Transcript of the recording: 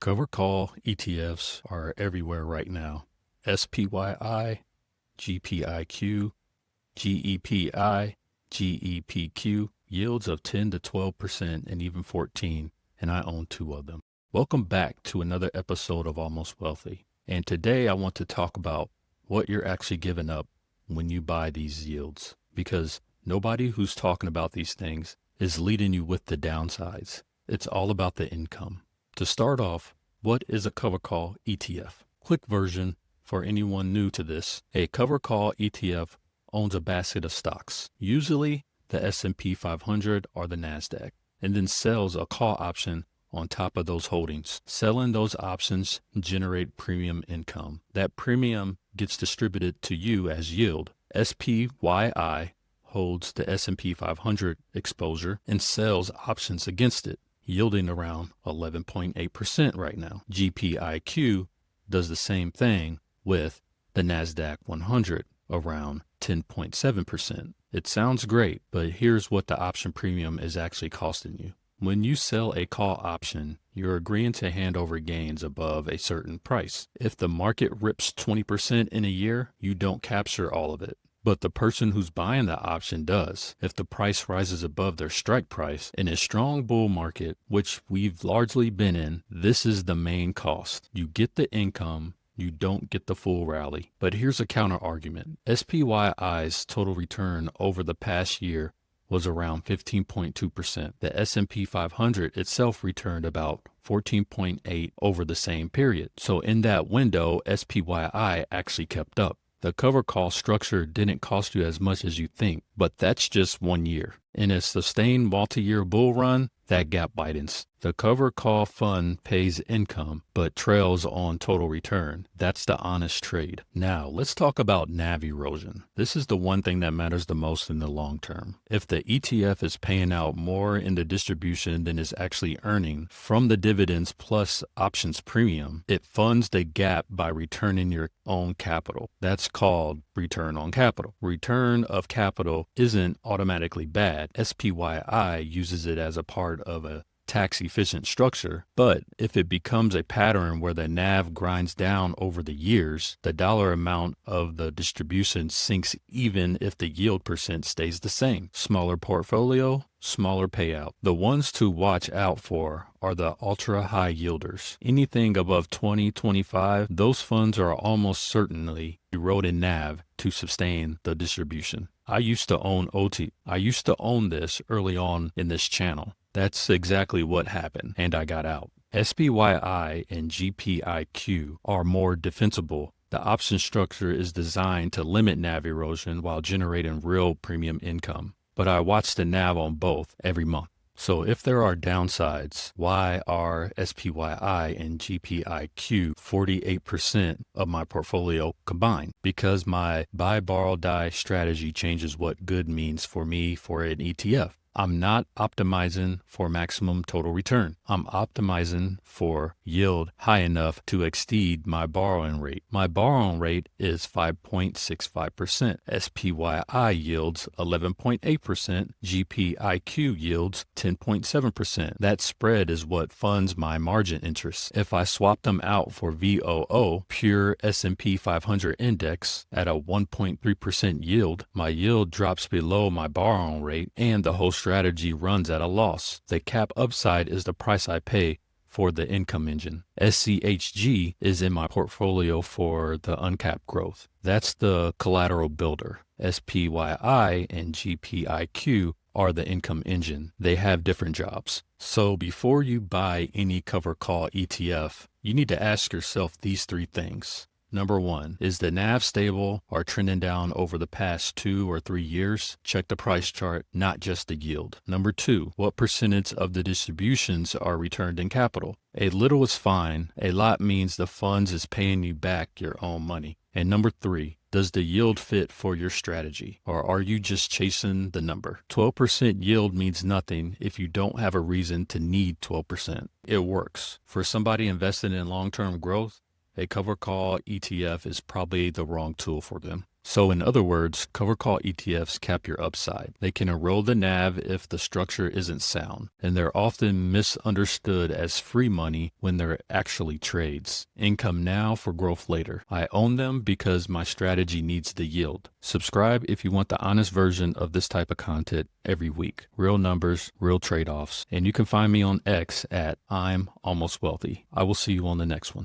Cover call ETFs are everywhere right now. SPYI, GPIQ, GEPI, GEPQ, yields of 10 to 12% and even 14, and I own 2 of them. Welcome back to another episode of Almost Wealthy. And today I want to talk about what you're actually giving up when you buy these yields, because nobody who's talking about these things is leading you with the downsides. It's all about the income. To start off, what is a cover call ETF? Quick version for anyone new to this. A cover call ETF owns a basket of stocks, usually the S&P 500 or the NASDAQ, and then sells a call option on top of those holdings. Selling those options generate premium income. That premium gets distributed to you as yield. SPYI holds the S&P 500 exposure and sells options against it, yielding around 11.8% right now. GPIQ does the same thing with the NASDAQ 100, around 10.7%. It sounds great, but here's what the option premium is actually costing you. When you sell a call option, you're agreeing to hand over gains above a certain price. If the market rips 20% in a year, you don't capture all of it. But the person who's buying the option does. If the price rises above their strike price in a strong bull market, which we've largely been in, this is the main cost. You get the income, you don't get the full rally. But here's a counter argument. SPYI's total return over the past year was around 15.2%. The S&P 500 itself returned about 14.8 over the same period. So in that window, SPYI actually kept up. The cover call structure didn't cost you as much as you think, but that's just 1 year. In a sustained multi-year bull run, that gap widens. The cover call fund pays income, but trails on total return. That's the honest trade. Now, let's talk about NAV erosion. This is the one thing that matters the most in the long term. If the ETF is paying out more in the distribution than it's actually earning from the dividends plus options premium, it funds the gap by returning your own capital. That's called return on capital. Return of capital isn't automatically bad. SPYI uses it as a part of a tax-efficient structure, but if it becomes a pattern where the NAV grinds down over the years, the dollar amount of the distribution sinks even if the yield percent stays the same. Smaller portfolio, smaller payout. The ones to watch out for are the ultra-high yielders. Anything above 20, 25, those funds are almost certainly eroding NAV to sustain the distribution. I used to own this early on in this channel. That's exactly what happened, and I got out. SPYI and GPIQ are more defensible. The option structure is designed to limit NAV erosion while generating real premium income. But I watch the NAV on both every month. So if there are downsides, why are SPYI and GPIQ 48% of my portfolio combined? Because my buy, borrow, die strategy changes what good means for me for an ETF. I'm not optimizing for maximum total return. I'm optimizing for yield high enough to exceed my borrowing rate. My borrowing rate is 5.65%. SPYI yields 11.8%. GPIQ yields 10.7%. That spread is what funds my margin interest. If I swap them out for VOO, pure S&P 500 index, at a 1.3% yield, my yield drops below my borrowing rate and the whole strategy runs at a loss. The cap upside is the price I pay for the income engine. SCHG is in my portfolio for the uncapped growth. That's the collateral builder. SPYI and GPIQ are the income engine. They have different jobs. So before you buy any cover call ETF, you need to ask yourself these 3 things. Number 1, is the NAV stable or trending down over the past 2 or 3 years? Check the price chart, not just the yield. Number 2, what percentage of the distributions are returned in capital? A little is fine. A lot means the funds is paying you back your own money. And number 3, does the yield fit for your strategy, or are you just chasing the number? 12% yield means nothing if you don't have a reason to need 12%. It works. For somebody invested in long-term growth, a cover call ETF is probably the wrong tool for them. So in other words, cover call ETFs cap your upside. They can erode the NAV if the structure isn't sound, and they're often misunderstood as free money when they're actually trades. Income now for growth later. I own them because my strategy needs the yield. Subscribe if you want the honest version of this type of content every week. Real numbers, real trade-offs, and you can find me on X at I'm Almost Wealthy. I will see you on the next one.